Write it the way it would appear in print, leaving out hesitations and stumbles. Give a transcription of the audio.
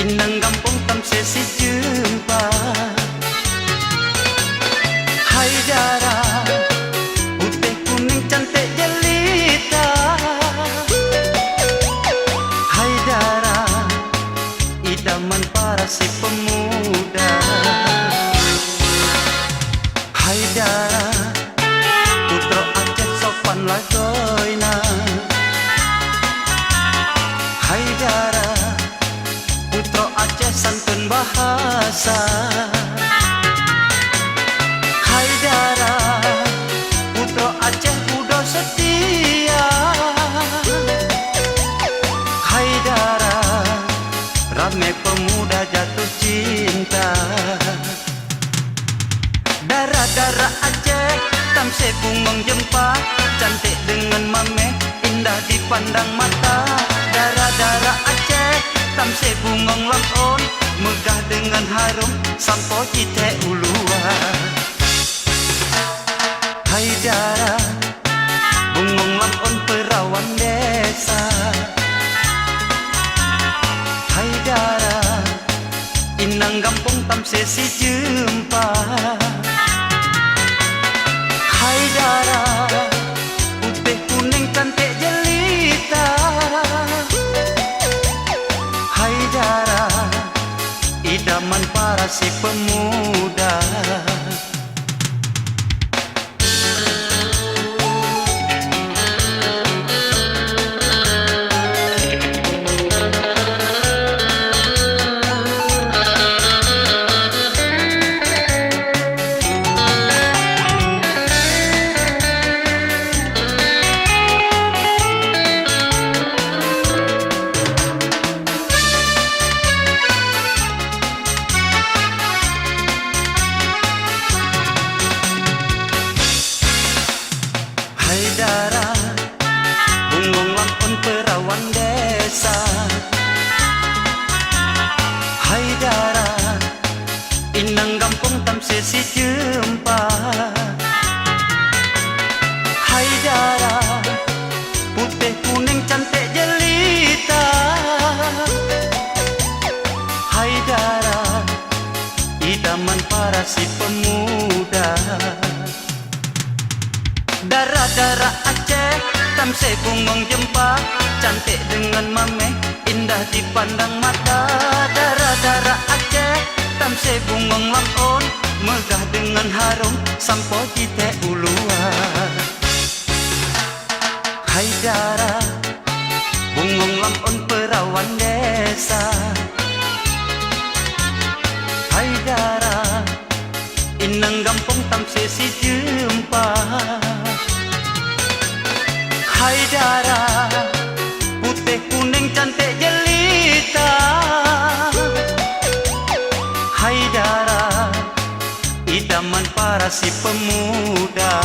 Inang kampung tam sesi jumpa. Hai Dara, putih kuning cantik jelita. Hai Dara, idaman para si pemuda. Hai Dara, putra Aceh sopan lagoina. Hai Dara, putra Aceh santun bahasa. Hai Dara, putra Aceh muda setia. Hai Dara, ramai pemuda jatuh cinta. Dara Aceh, tamse bungong jempa, cantik dengan mameh, indah dipandang mata. Dara Aceh, tamse bungong langkon, megah dengan harum, sampo cite ulua. Hai Dara, bungong langkon perawan desa. Hai Dara, inang kampung tamse si jumpa. Hai Dara, putih kuning cantik jelita. Hai Dara, idaman para si pemuda. Hai Dara, bungong langkon perawan desa. Hai Dara, inang kampung tam sesi jumpa. Hai Dara, putih kuning cantik jelita. Hai Dara, idaman para si pemuda. Dara Aceh, tamse bungong jempa, cantik dengan mameh, indah dipandang mata. Dara Aceh, tamse bungong langkon, megah dengan harum, sampo cite ulua. Hai Dara, bungong langkon perawan desa. Hai Dara, inang kampung tamse si jumpa. Hai Dara, putih kuning cantik jelita. Hai Dara, idaman para si pemuda.